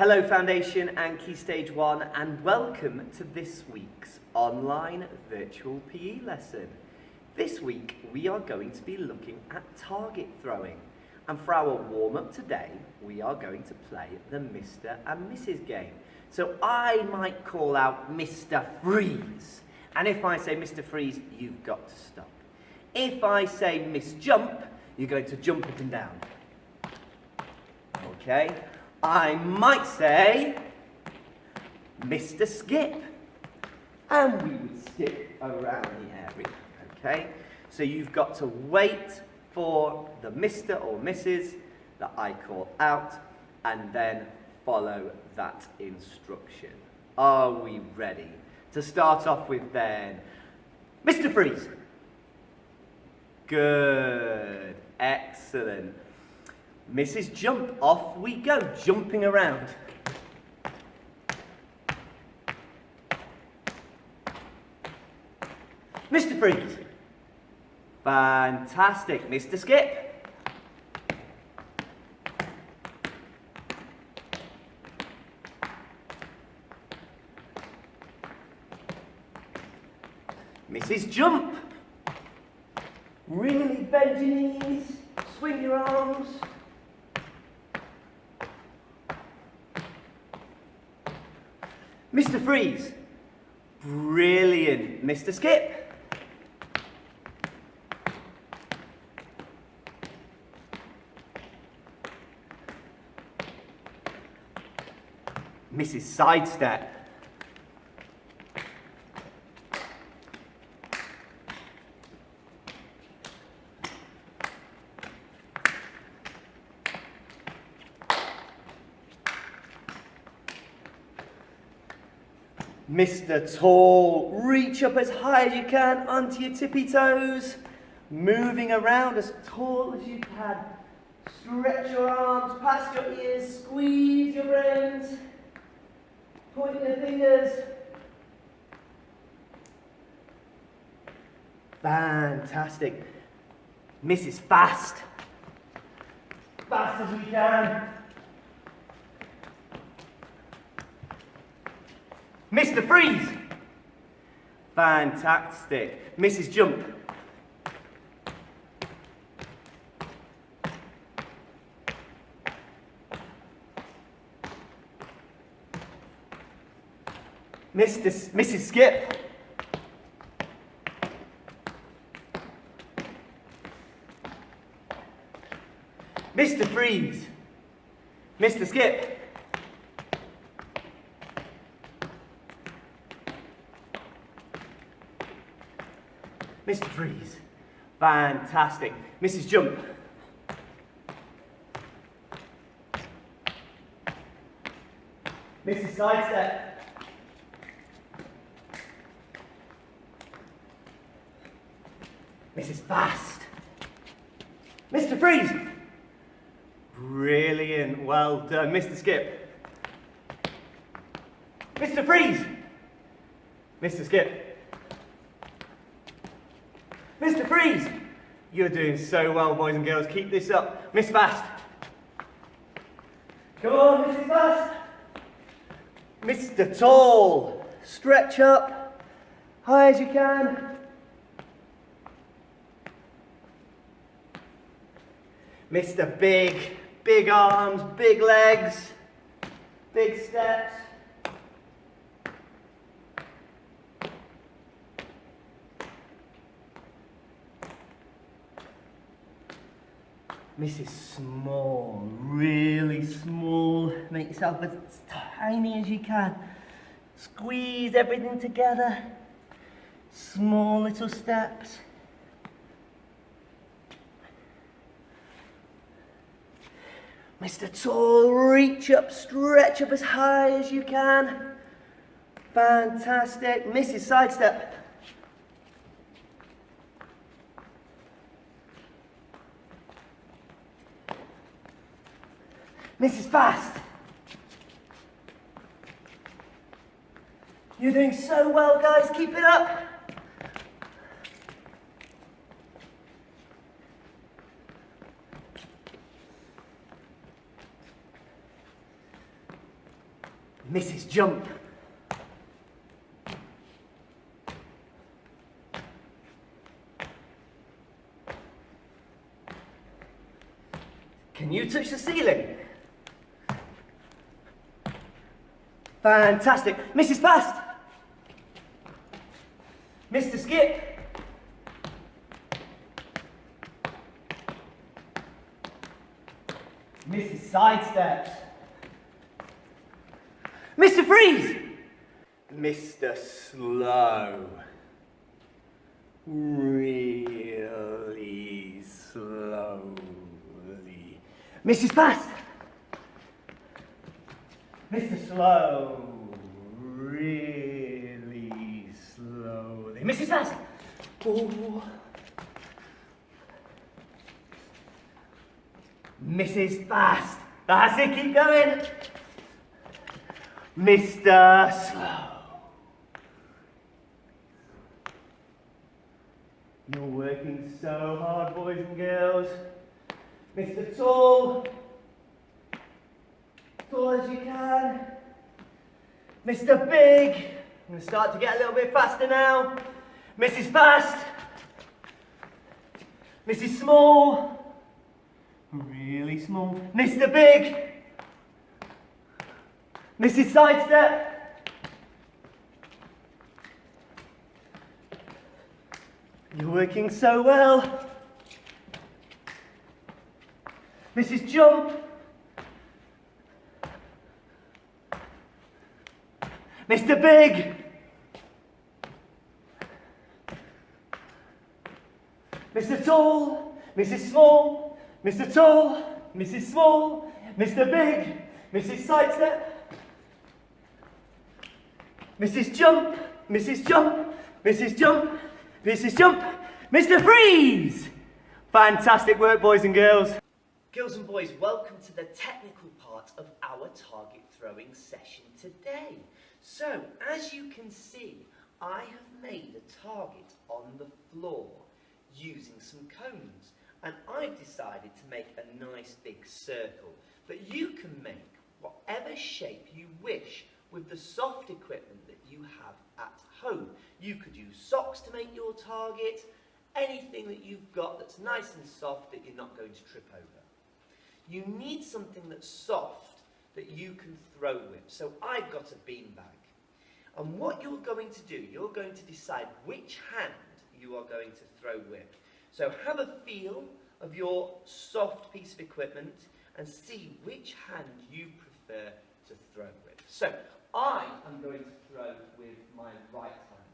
Hello Foundation and Key Stage 1 and welcome to this week's online virtual PE lesson. This week we are going to be looking at target throwing, and for our warm-up today we are going to play the Mr and Mrs game. So I might call out Mr Freeze, and if I say Mr Freeze you've got to stop. If I say Miss Jump, you're going to jump up and down. Okay? I might say Mr Skip, and we would skip around the area. Okay? So you've got to wait for the Mr or Mrs that I call out and then follow that instruction. Are we ready to start off with then? Mr Freeze. Good. Excellent. Mrs Jump, off we go, jumping around. Mr Freeze. Fantastic. Mr Skip. Mrs Jump. Really bend your knees, swing your arms. Mr Freeze. Brilliant. Mr Skip. Mrs Sidestep. Mr Tall, reach up as high as you can onto your tippy toes, moving around as tall as you can. Stretch your arms past your ears, squeeze your brains, point your fingers. Fantastic. Mrs Fast, fast as we can. Mr Freeze. Fantastic. Mrs Jump. Mrs Skip. Mr Freeze. Mr Skip. Mr Freeze. Fantastic. Mrs Jump. Mrs Sidestep. Mrs Fast. Mr Freeze. Brilliant. Well done. Mr Skip. Mr Freeze. Mr Skip. Mr Freeze. You're doing so well, boys and girls. Keep this up. Miss Fast. Come on, Mrs Fast. Mr Tall. Stretch up. High as you can. Mr Big. Big arms, big legs, big steps. Mrs Small, really small. Make yourself as tiny as you can. Squeeze everything together. Small little steps. Mr Tall, reach up, stretch up as high as you can. Fantastic. Mrs Sidestep. Mrs Fast. You're doing so well, guys. Keep it up. Mrs. Jump. Can you touch the ceiling? Fantastic. Mrs. Fast. Mr. Skip. Mrs. Sidesteps. Mr. Freeze. Mr. Slow. Really slowly. Mrs. Fast. Mr. Slow. Really slowly. Mrs. Fast. Oh. Mrs. Fast. That's it, keep going. Mr. Slow. You're working so hard, boys and girls. Mr. Tall. Tall as you can. Mr. Big. I'm going to start to get a little bit faster now. Mrs. Fast. Mrs. Small. Really small. Mr. Big. Mrs. Sidestep. You're working so well. Mrs. Jump. Mr. Big. Mr. Tall. Mrs. Small. Mr. Tall. Mrs. Small. Mr. Big. Mrs. Sidestep. Mrs. Jump. Mrs. Jump. Mrs. Jump. Mrs. Jump. Mr. Freeze. Fantastic work, boys and girls. Girls and boys, welcome to the technical part of our target throwing session today. So, as you can see, I have made a target on the floor using some cones, and I've decided to make a nice big circle, but you can make whatever shape you wish with the soft equipment that you have at home. You could use socks to make your target, anything that you've got that's nice and soft that you're not going to trip over. You need something that's soft that you can throw with. So I've got a beanbag. And what you're going to do, you're going to decide which hand you are going to throw with. So have a feel of your soft piece of equipment and see which hand you prefer to throw with. So I am going to throw with my right hand.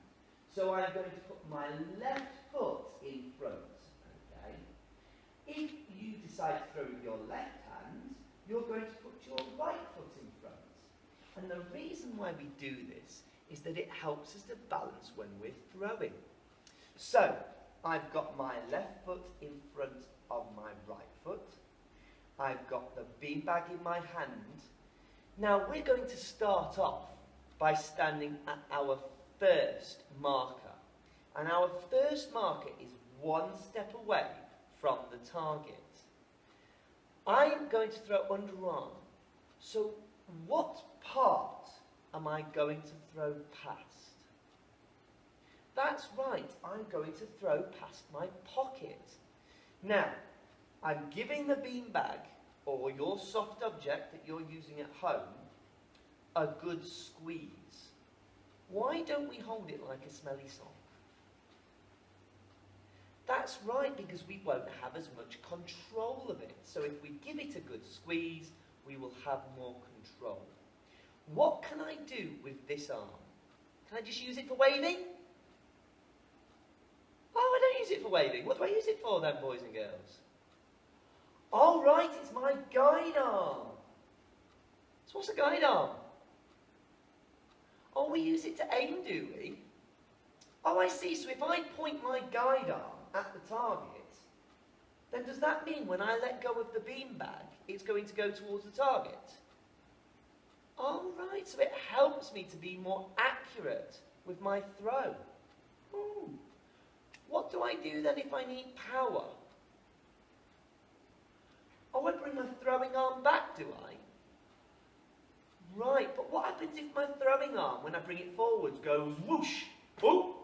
So I'm going to put my left foot in front, okay? If you decide to throw with your left hand, you're going to put your right foot in front. And the reason why we do this is that it helps us to balance when we're throwing. So, I've got my left foot in front of my right foot. I've got the beanbag in my hand. Now, we're going to start off by standing at our first marker. And our first marker is one step away from the target. I'm going to throw underarm. So what part am I going to throw past? That's right, I'm going to throw past my pocket. Now, I'm giving the beanbag, or your soft object that you're using at home, a good squeeze. Why don't we hold it like a smelly sock? That's right, because we won't have as much control of it. So if we give it a good squeeze, we will have more control. What can I do with this arm? Can I just use it for waving? Oh, I don't use it for waving. What do I use it for then, boys and girls? Oh, right, it's my guide arm. So what's a guide arm? Oh, we use it to aim, do we? Oh, I see. So if I point my guide arm at the target, then does that mean when I let go of the beanbag, it's going to go towards the target? Oh, right. So it helps me to be more accurate with my throw. Ooh. What do I do then if I need power? Oh, I bring my throwing arm back, do I? Right, but what happens if my throwing arm, when I bring it forwards, goes whoosh? Oh!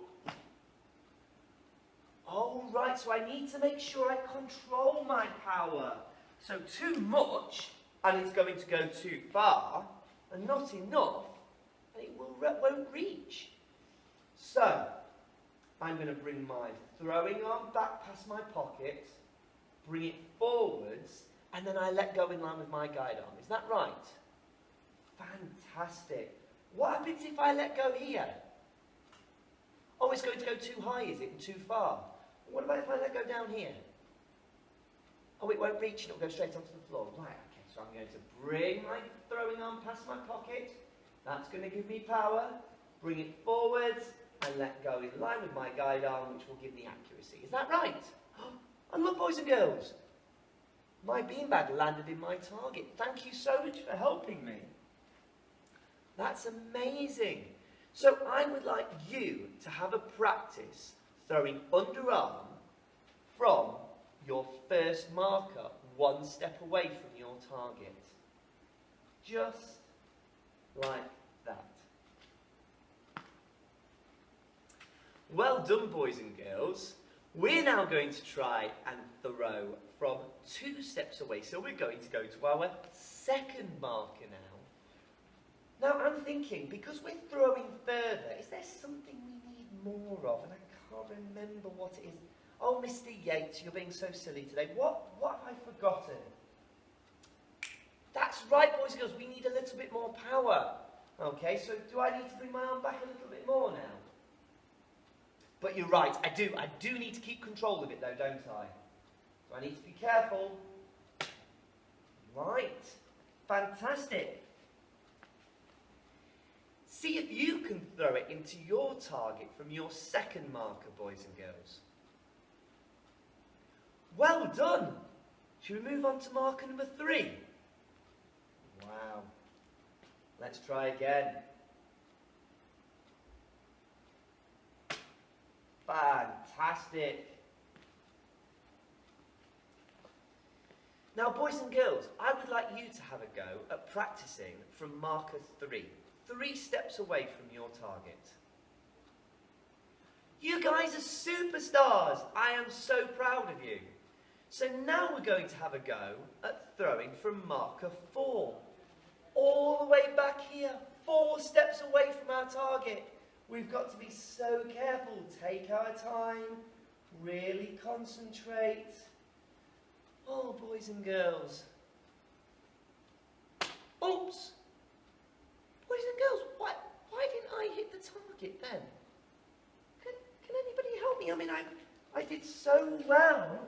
Oh, right, so I need to make sure I control my power. So too much, and it's going to go too far, and not enough, and it won't reach. So, I'm going to bring my throwing arm back past my pocket, bring it forwards, and then I let go in line with my guide arm. Is that right? Fantastic. What happens if I let go here? Oh, it's going to go too high, is it, and too far? What about if I let go down here? Oh, it won't reach, and it'll go straight onto the floor. Right, okay, so I'm going to bring my throwing arm past my pocket. That's going to give me power. Bring it forwards, and let go in line with my guide arm, which will give me accuracy. Is that right? And look, boys and girls, my beanbag landed in my target. Thank you so much for helping me. That's amazing. So I would like you to have a practice throwing underarm from your first marker, one step away from your target. Just like that. Well done, boys and girls. We're now going to try and throw from 2 steps away. So we're going to go to our second marker now. Now I'm thinking, because we're throwing further, is there something we need more of? And I can't remember what it is. Oh, Mr Yates, you're being so silly today. What have I forgotten? That's right, boys and girls, we need a little bit more power. Okay, so do I need to bring my arm back a little bit more now? But you're right, I do need to keep control of it though, don't I? So I need to be careful. Right, fantastic. See if you can throw it into your target from your second marker, boys and girls. Well done. Should we move on to marker number 3? Wow. Let's try again. Fantastic. Now, boys and girls, I would like you to have a go at practicing from marker 3. 3 steps away from your target. You guys are superstars. I am so proud of you. So now we're going to have a go at throwing from marker 4. All the way back here, 4 steps away from our target. We've got to be so careful. Take our time. Really concentrate. Oh, boys and girls. Oops. Boys and girls, why didn't I hit the target then? Can anybody help me? I mean, I did so well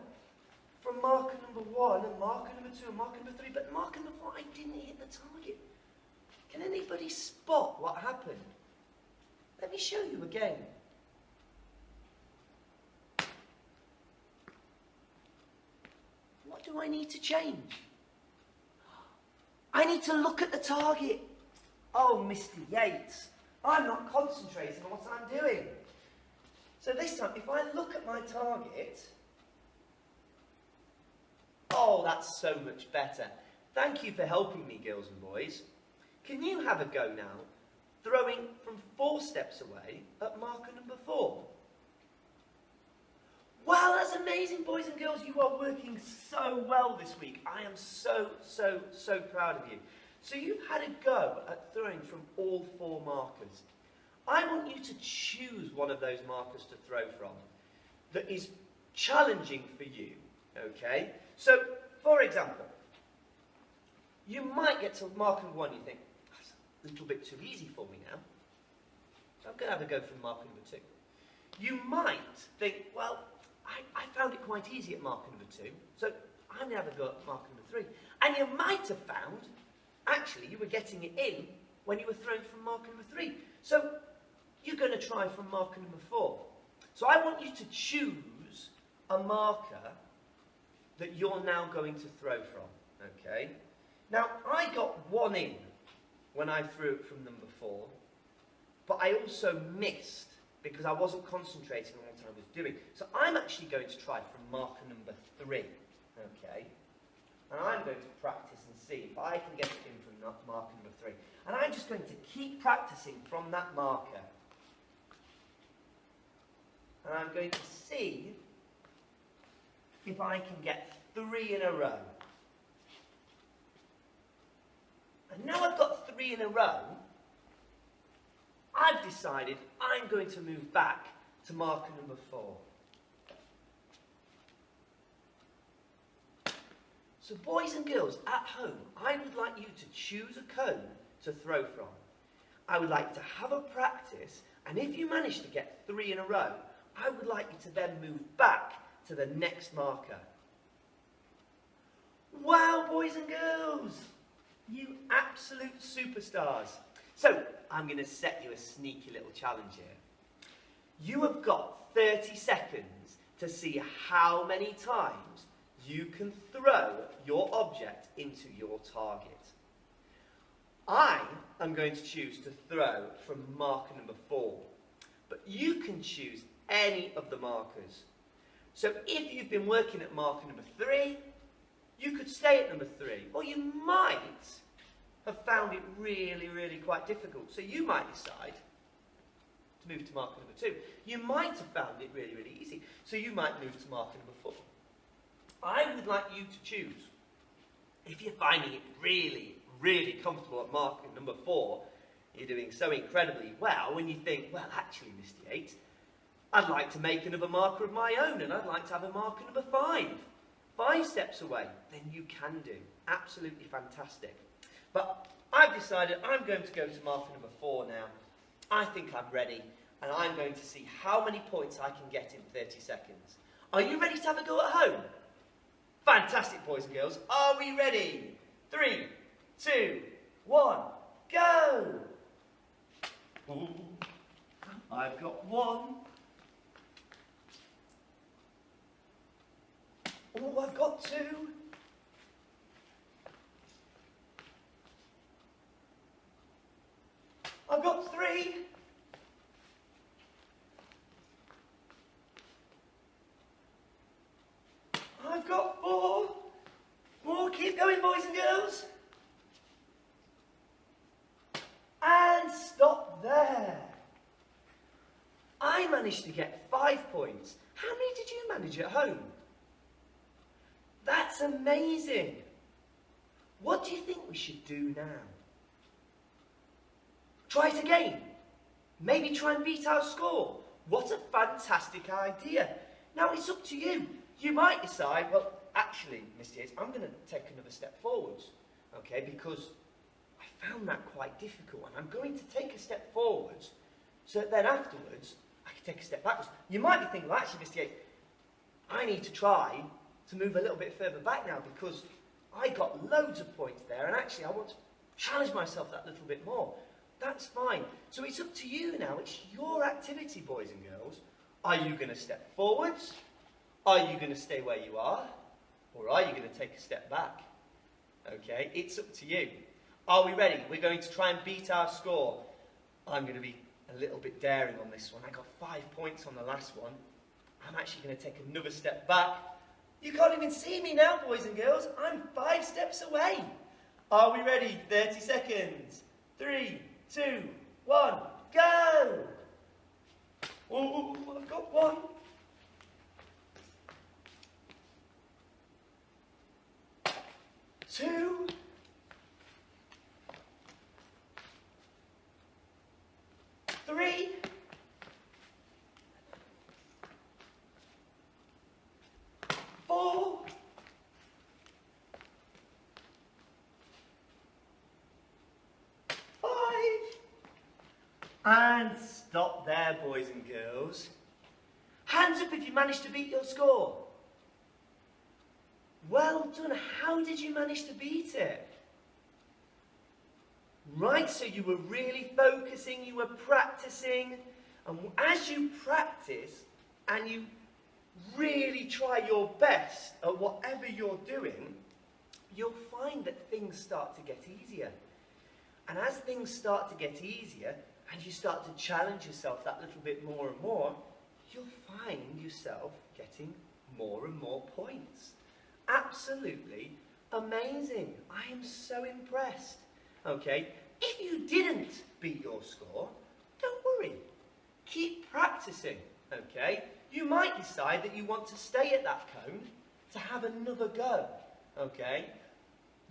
from marker number 1 and marker number 2 and marker number 3, but marker number 4, I didn't hit the target. Can anybody spot what happened? Let me show you again. What do I need to change? I need to look at the target. Oh, Mr Yates, I'm not concentrating on what I'm doing. So this time, if I look at my target, oh, that's so much better. Thank you for helping me, girls and boys. Can you have a go now, throwing from 4 steps away at marker number 4? Wow, that's amazing, boys and girls. You are working so well this week. I am so proud of you. So you've had a go at throwing from all 4 markers. I want you to choose one of those markers to throw from that is challenging for you, okay? So, for example, you might get to marker 1 and you think, that's a little bit too easy for me now. So I'm going to have a go from marker number 2. You might think, well, I found it quite easy at marker number 2, so I'm going to have a go at marker number 3. And you might have found, actually, you were getting it in when you were throwing from marker number 3. So you're going to try from marker number 4. So I want you to choose a marker that you're now going to throw from, okay? Now, I got 1 in when I threw it from number 4, but I also missed because I wasn't concentrating on what I was doing. So I'm actually going to try from marker number 3, okay? And I'm going to practice and see if I can get it in from marker number 3. And I'm just going to keep practicing from that marker. And I'm going to see if I can get 3 in a row. And now I've got 3 in a row, I've decided I'm going to move back to marker number 4. So boys and girls at home, I would like you to choose a cone to throw from. I would like to have a practice, and if you manage to get 3 in a row, I would like you to then move back to the next marker. Wow, boys and girls! You absolute superstars. So, I'm going to set you a sneaky little challenge here. You have got 30 seconds to see how many times you can throw your object into your target. I am going to choose to throw from marker number 4, but you can choose any of the markers. So if you've been working at marker number 3, you could stay at number 3, or you might have found it really, really quite difficult. So you might decide to move to marker number 2. You might have found it really, really easy. So you might move to marker number 4. I would like you to choose. If you're finding it really, really comfortable at marker number 4, you're doing so incredibly well, when you think, well, actually, Mr Yates, I'd like to make another marker of my own, and I'd like to have a marker number 5. 5 steps away, then you can do. Absolutely fantastic. But I've decided I'm going to go to marker number 4 now. I think I'm ready, and I'm going to see how many points I can get in 30 seconds. Are you ready to have a go at home? Fantastic, boys and girls. Are we ready? 3, 2, 1, go! Ooh, I've got 1. Oh, I've got 2. I've got 3. I've got 4. More, keep going, boys and girls. And stop there. I managed to get 5 points. How many did you manage at home? That's amazing. What do you think we should do now? Try it again. Maybe try and beat our score. What a fantastic idea. Now it's up to you. You might decide, well, actually, Mr Yates, I'm going to take another step forwards, okay, because I found that quite difficult, and I'm going to take a step forwards so that then afterwards I can take a step backwards. You might be thinking, well, actually, Mr Yates, I need to try to move a little bit further back now because I got loads of points there, and actually I want to challenge myself that little bit more. That's fine. So it's up to you now. It's your activity, boys and girls. Are you going to step forwards? Are you going to stay where you are? Or are you going to take a step back? Okay, it's up to you. Are we ready? We're going to try and beat our score. I'm going to be a little bit daring on this one. I got 5 points on the last one. I'm actually going to take another step back. You can't even see me now, boys and girls. I'm 5 steps away. Are we ready? 30 seconds. 3, 2, 1, go! Oh, I've got 1. 2. 3. 4. 5. And stop there, boys and girls. Hands up if you managed to beat your score. Well done. How did you manage to beat it? Right, so you were really focusing, you were practicing, and as you practice and you really try your best at whatever you're doing, you'll find that things start to get easier. And as things start to get easier, and you start to challenge yourself that little bit more and more, you'll find yourself getting more and more points. Absolutely amazing. I am so impressed. Okay? If you didn't beat your score, don't worry. Keep practicing, okay? You might decide that you want to stay at that cone to have another go, okay?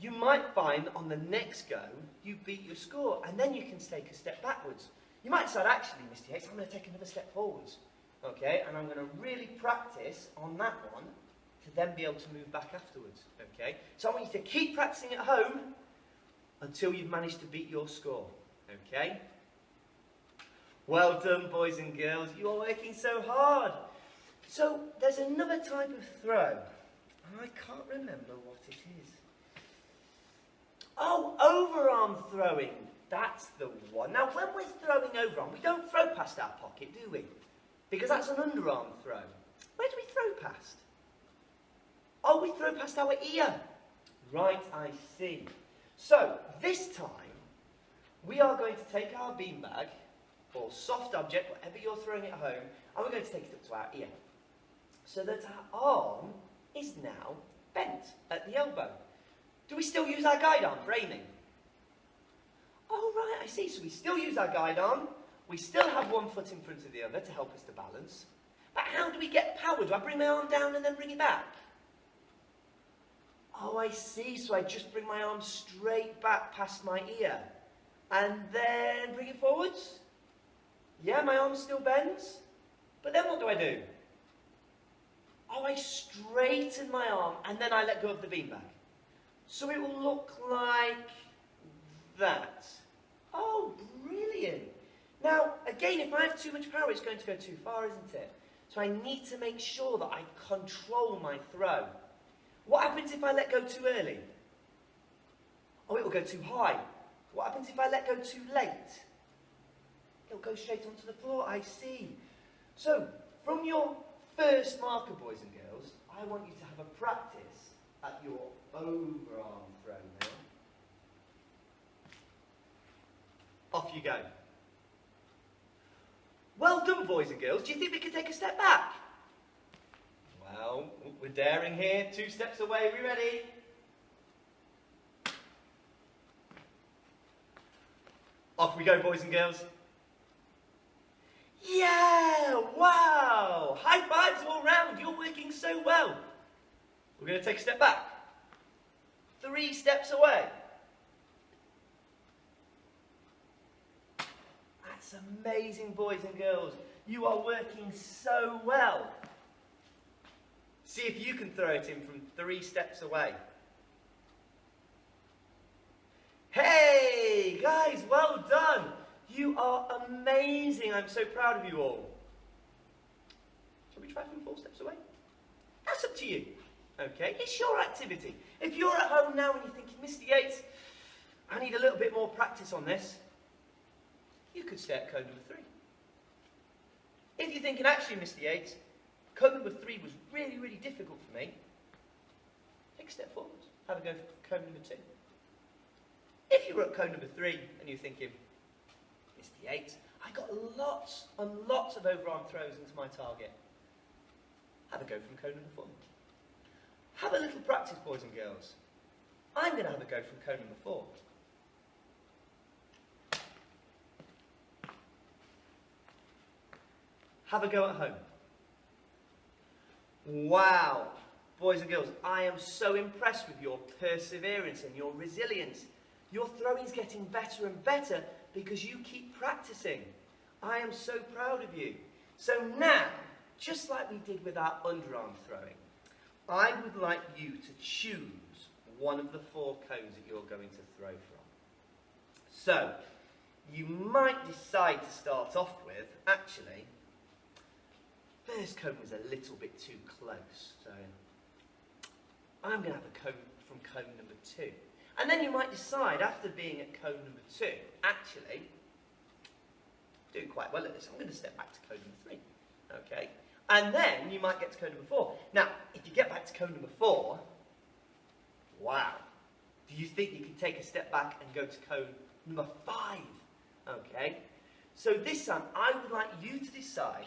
You might find on the next go, you beat your score, and then you can take a step backwards. You might decide, actually, Mr Yates, I'm going to take another step forwards, okay? And I'm going to really practice on that one to then be able to move back afterwards, okay? So I want you to keep practicing at home until you've managed to beat your score, okay? Well done, boys and girls. You are working so hard. So there's another type of throw. I can't remember what it is. Oh, overarm throwing. That's the one. Now, when we're throwing overarm, we don't throw past our pocket, do we? Because that's an underarm throw. Where do we throw past? Oh, we throw past our ear. Right, I see. So, this time, we are going to take our beanbag, or soft object, whatever you're throwing at home, and we're going to take it up to our ear. So that our arm is now bent at the elbow. Do we still use our guide arm for aiming? Oh, right, I see. So we still use our guide arm. We still have one foot in front of the other to help us to balance. But how do we get power? Do I bring my arm down and then bring it back? Oh, I see. So I just bring my arm straight back past my ear. And then bring it forwards? Yeah, my arm still bends. But then what do I do? Oh, I straighten my arm and then I let go of the beanbag. So it will look like that. Oh, brilliant. Now, again, if I have too much power, it's going to go too far, isn't it? So I need to make sure that I control my throw. What happens if I let go too early? Oh, it will go too high. What happens if I let go too late? It'll go straight onto the floor, I see. So, from your first marker, boys and girls, I want you to have a practice at your overarm throw now. Off you go. Well done, boys and girls. Do you think we can take a step back? Well, we're daring here. 2 steps away. Are we ready? Off we go, boys and girls. Yeah! Wow! High fives all round. You're working so well. We're going to take a step back. 3 steps away. That's amazing, boys and girls. You are working so well. See if you can throw it in from 3 steps away. Hey, guys, well done. You are amazing. I'm so proud of you all. Shall we try from 4 steps away? That's up to you. Okay, it's your activity. If you're at home now and you're thinking, Mr Yates, I need a little bit more practice on this, you could stay at code number 3. If you're thinking, actually, Mr Yates, code number 3 was really, really difficult for me, take a step forward. Have a go for code number 2. If you were at code number 3 and you're thinking, Mr Yates, I got lots and lots of overarm throws into my target, have a go from code number 4. Have a little practice, boys and girls. I'm going to have a go from code number 4. Have a go at home. Wow, boys and girls, I am so impressed with your perseverance and your resilience. Your throwing's getting better and better because you keep practicing. I am so proud of you. So now, just like we did with our underarm throwing, I would like you to choose one of the 4 cones that you're going to throw from. So, you might decide to start off with, actually, first cone was a little bit too close, so I'm going to have a cone from cone number 2. And then you might decide, after being at cone number 2, actually, I'm doing quite well at this, I'm going to step back to cone number 3, okay? And then you might get to code number 4. Now, if you get back to code number 4, wow. Do you think you can take a step back and go to code number 5? Okay. So this time, I would like you to decide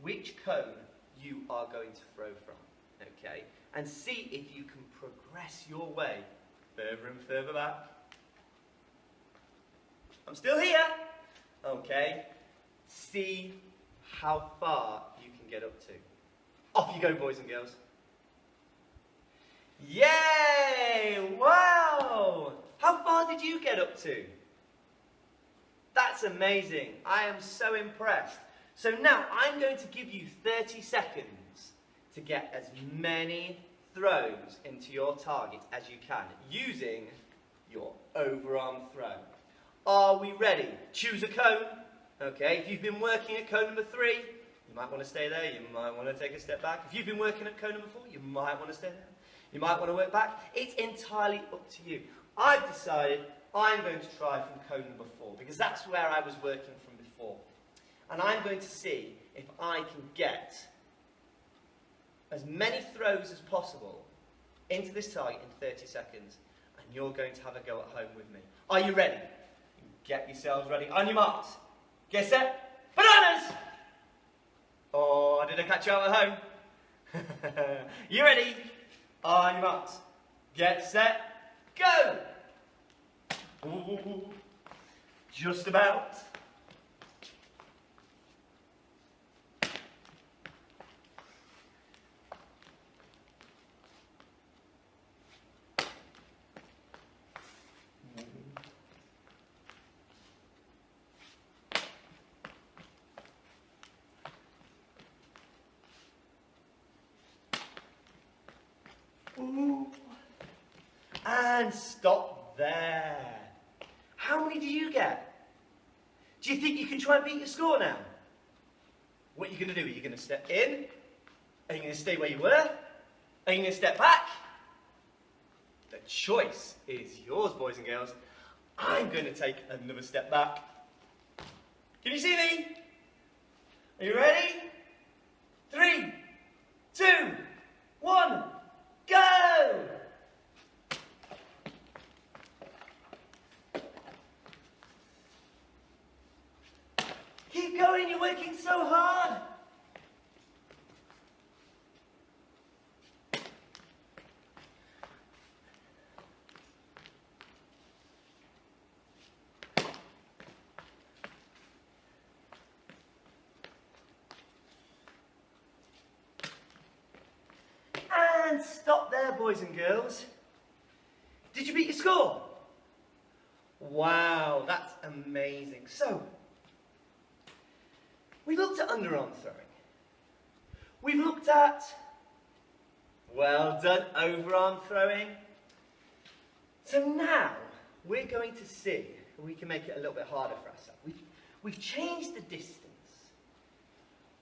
which cone you are going to throw from. Okay. And see if you can progress your way further and further back. I'm still here. Okay. See how far you can get up to. Off you go, boys and girls. Yay! Wow! How far did you get up to? That's amazing. I am so impressed. So now I'm going to give you 30 seconds to get as many throws into your target as you can using your overarm throw. Are we ready? Choose a cone. Okay, if you've been working at cone number 3, you might want to stay there, you might want to take a step back. If you've been working at cone number 4, you might want to stay there. You might want to work back. It's entirely up to you. I've decided I'm going to try from cone number 4 because that's where I was working from before. And I'm going to see if I can get as many throws as possible into this target in 30 seconds. And you're going to have a go at home with me. Are you ready? Get yourselves ready. On your marks. Get set. Bananas! Oh, did I catch you out at home? You ready? On your marks. Get set. Go! Ooh, just about. Ooh. And stop there. How many do you get? Do you think you can try and beat your score now? What are you going to do? Are you going to step in? Are you going to stay where you were? Are you going to step back? The choice is yours, boys and girls. I'm going to take another step back. Can you see me? Are you ready? 3, 2, 1, go! Keep going, you're working so hard. And stop there, boys and girls. Did you beat your score? Wow, that's amazing. So, we looked at underarm throwing. We've looked at, well done, overarm throwing. So now, we're going to see if we can make it a little bit harder for ourselves. We've changed the distance.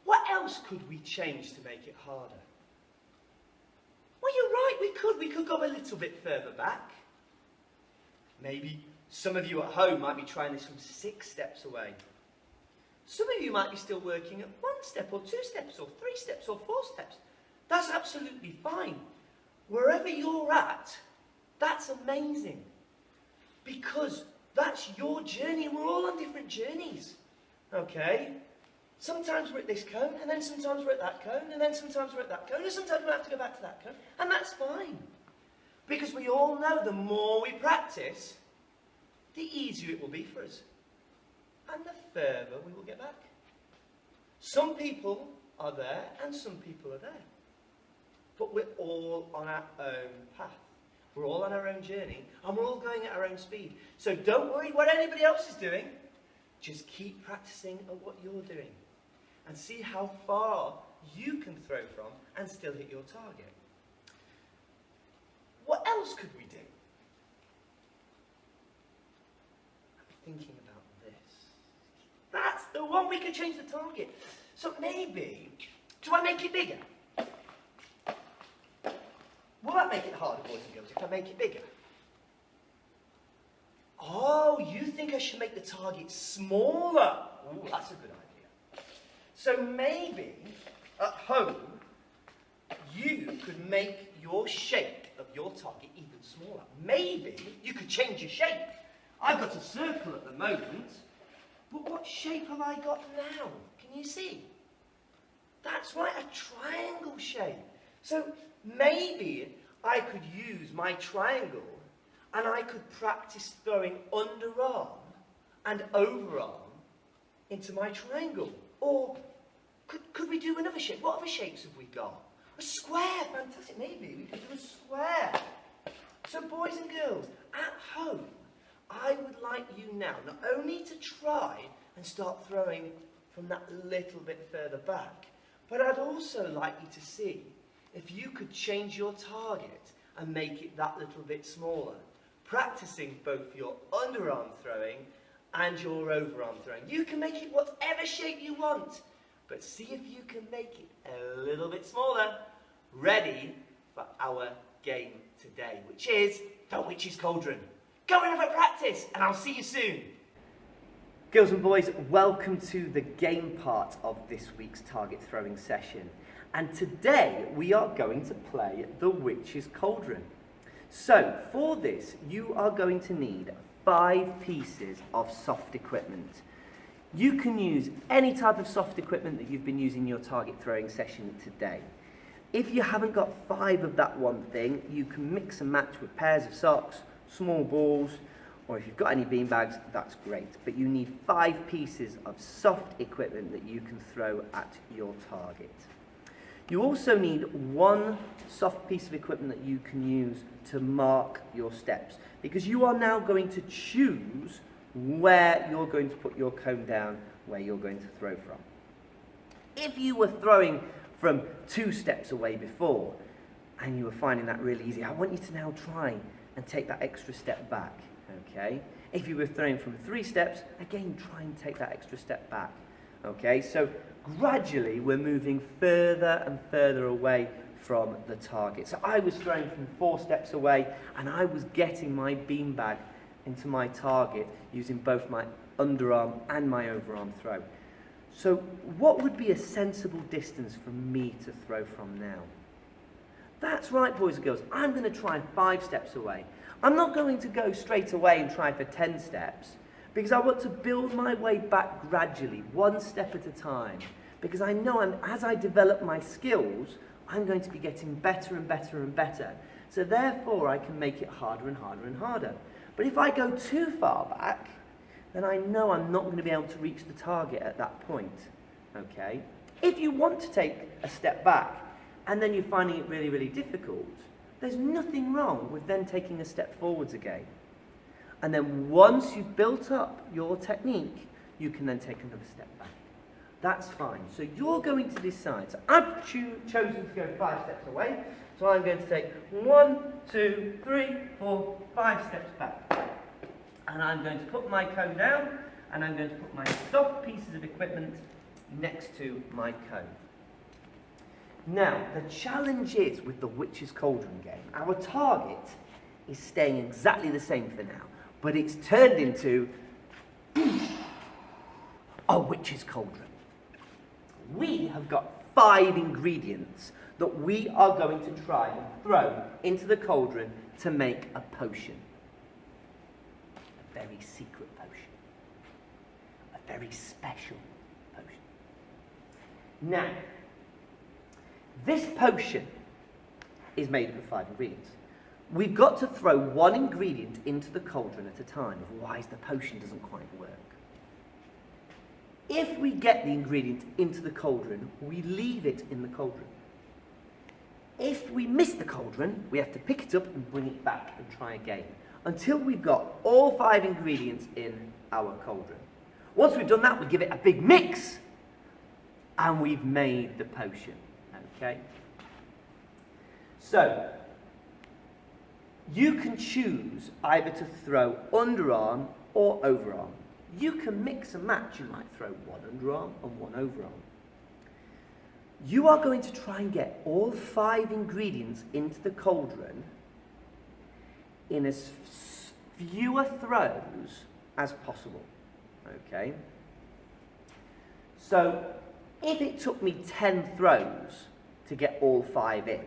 What else could we change to make it harder? Well, you're right, we could go a little bit further back. Maybe some of you at home might be trying this from 6 steps away. Some of you might be still working at 1 step or 2 steps or 3 steps or 4 steps. That's absolutely fine. Wherever you're at, that's amazing. Because that's your journey and we're all on different journeys. Okay? Sometimes we're at this cone, and then sometimes we're at that cone, and then sometimes we're at that cone, and sometimes we have to go back to that cone. And that's fine. Because we all know the more we practice, the easier it will be for us. And the further we will get back. Some people are there, and some people are there. But we're all on our own path. We're all on our own journey, and we're all going at our own speed. So don't worry what anybody else is doing. Just keep practicing at what you're doing. And see how far you can throw from and still hit your target. What else could we do? I'm thinking about this. That's the one, we could change the target. So maybe, do I make it bigger? Will that make it harder, boys and girls, if I make it bigger? Oh, you think I should make the target smaller? Ooh, that's a good idea. So maybe, at home, you could make your shape of your target even smaller. Maybe you could change your shape. I've got a circle at the moment, but what shape have I got now? Can you see? That's right, a triangle shape. So maybe I could use my triangle and I could practice throwing underarm and overarm into my triangle. Or could we do another shape? What other shapes have we got? A square, fantastic, maybe we could do a square. So boys and girls, at home, I would like you now not only to try and start throwing from that little bit further back, but I'd also like you to see if you could change your target and make it that little bit smaller, practicing both your underarm throwing and your overarm throwing. You can make it whatever shape you want, but see if you can make it a little bit smaller, ready for our game today, which is the Witch's Cauldron. Go and have a practice, and I'll see you soon. Girls and boys, welcome to the game part of this week's target throwing session. And today we are going to play the Witch's Cauldron. So for this, you are going to need 5 pieces of soft equipment. You can use any type of soft equipment that you've been using in your target throwing session today. If you haven't got 5 of that one thing, you can mix and match with pairs of socks, small balls, or if you've got any bean bags, that's great. But you need 5 pieces of soft equipment that you can throw at your target. You also need 1 soft piece of equipment that you can use to mark your steps, because you are now going to choose where you're going to put your cone down, where you're going to throw from. If you were throwing from 2 steps away before, and you were finding that really easy, I want you to now try and take that extra step back, okay? If you were throwing from 3 steps, again, try and take that extra step back, okay? So gradually, we're moving further and further away from the target. So I was throwing from 4 steps away, and I was getting my beanbag into my target using both my underarm and my overarm throw. So what would be a sensible distance for me to throw from now? That's right, boys and girls, I'm going to try 5 steps away. I'm not going to go straight away and try for 10 steps, because I want to build my way back gradually, 1 step at a time. Because I know as I develop my skills, I'm going to be getting better and better and better. So therefore, I can make it harder and harder and harder. But if I go too far back, then I know I'm not going to be able to reach the target at that point. Okay? If you want to take a step back, and then you're finding it really, really difficult, there's nothing wrong with then taking a step forwards again. And then once you've built up your technique, you can then take another step back. That's fine. So you're going to decide. So I've chosen to go 5 steps away. So I'm going to take 1, 2, 3, 4, 5 steps back. And I'm going to put my cone down, and I'm going to put my soft pieces of equipment next to my cone. Now, the challenge is with the Witch's Cauldron game, our target is staying exactly the same for now, but it's turned into a Witch's Cauldron. We have got 5 ingredients that we are going to try and throw into the cauldron to make a potion. A very secret potion. A very special potion. Now, this potion is made up of 5 ingredients. We've got to throw 1 ingredient into the cauldron at a time, otherwise the potion doesn't quite work. If we get the ingredient into the cauldron, we leave it in the cauldron. If we miss the cauldron, we have to pick it up and bring it back and try again, until we've got all 5 ingredients in our cauldron. Once we've done that, we give it a big mix, and we've made the potion. Okay? So, you can choose either to throw underarm or overarm. You can mix and match. You might throw 1 underarm and 1 overarm. You are going to try and get all 5 ingredients into the cauldron in as fewer throws as possible. Okay? So, if it took me 10 throws to get all 5 in,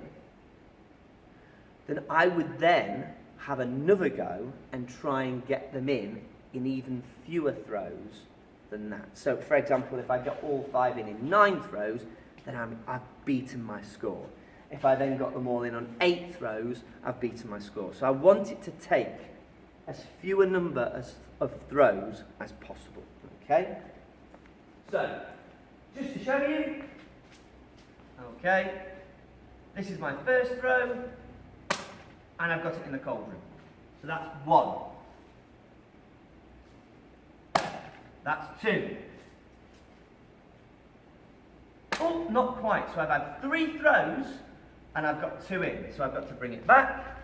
then I would then have another go and try and get them in even fewer throws than that. So, for example, if I got all 5 in 9 throws, then I've beaten my score. If I then got them all in on 8 throws, I've beaten my score. So I want it to take as few a number of throws as possible, okay? So, just to show you, okay, this is my first throw, and I've got it in the cauldron. So that's 1. That's 2. Oh, not quite. So I've had 3 throws, and I've got 2 in. So I've got to bring it back.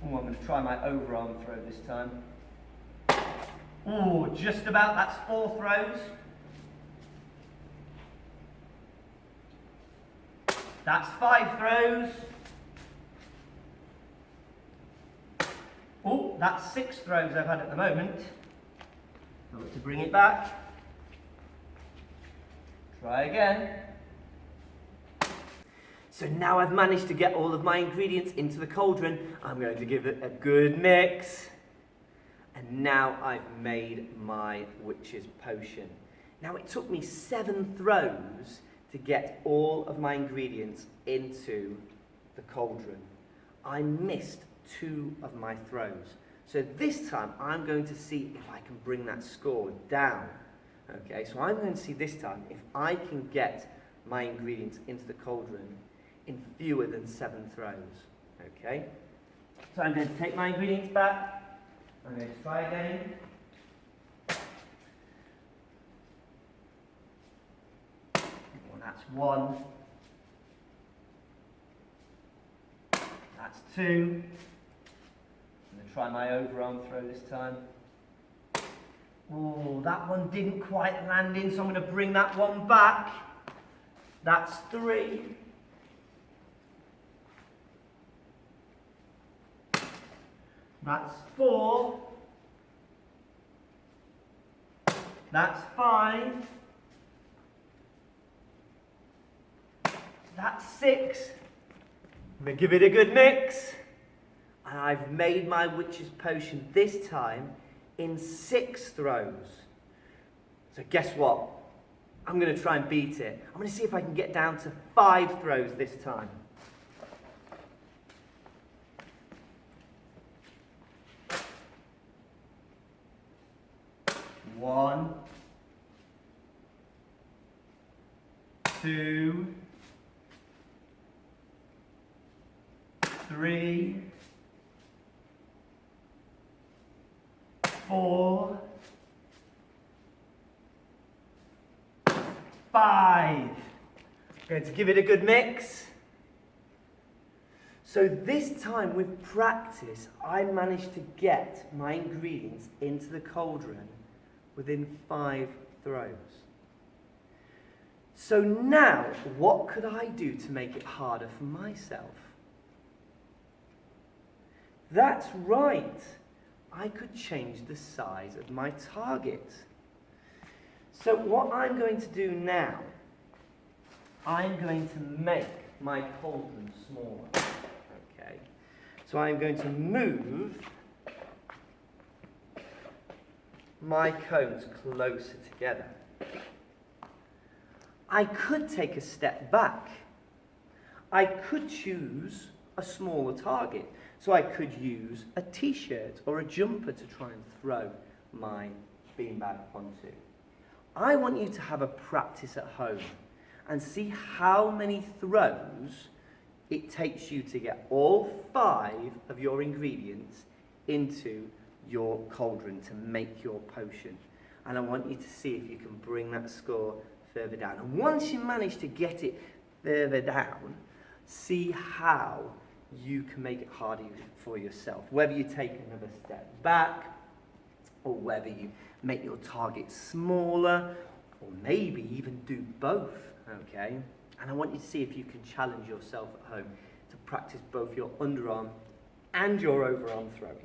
Oh, I'm going to try my overarm throw this time. Oh, just about. That's 4 throws. That's 5 throws. Oh, that's 6 throws I've had at the moment. I've got to bring it back. Try again. So now I've managed to get all of my ingredients into the cauldron. I'm going to give it a good mix. And now I've made my witch's potion. Now it took me 7 throws to get all of my ingredients into the cauldron. I missed 2 of my throws. So this time I'm going to see if I can bring that score down. Okay, so I'm going to see this time if I can get my ingredients into the cauldron in fewer than 7 throws. Okay, so I'm going to take my ingredients back. I'm going to try again. Well, that's 1. That's 2. I'm going to try my overarm throw this time. Oh, that one didn't quite land in, so I'm going to bring that one back. That's 3. That's 4. That's 5. That's 6. I'm going to give it a good mix. And I've made my witch's potion this time in 6 throws. So guess what? I'm going to try and beat it. I'm going to see if I can get down to 5 throws this time. One, 2, 3, 4, 5. Going to give it a good mix. So this time with practice, I managed to get my ingredients into the cauldron within 5 throws. So now, what could I do to make it harder for myself? That's right. I could change the size of my target. So what I'm going to do now, I'm going to make my cauldron smaller. Okay. So I'm going to move my cones closer together. I could take a step back. I could choose a smaller target. So I could use a t-shirt or a jumper to try and throw my beanbag onto. I want you to have a practice at home and see how many throws it takes you to get all 5 of your ingredients into your cauldron to make your potion. And I want you to see if you can bring that score further down. And once you manage to get it further down, see how you can make it harder for yourself. Whether you take another step back, or whether you make your target smaller, or maybe even do both, okay? And I want you to see if you can challenge yourself at home to practice both your underarm and your overarm throwing.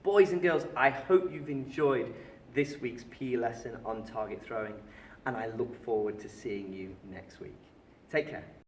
Boys and girls, I hope you've enjoyed this week's PE lesson on target throwing, and I look forward to seeing you next week. Take care.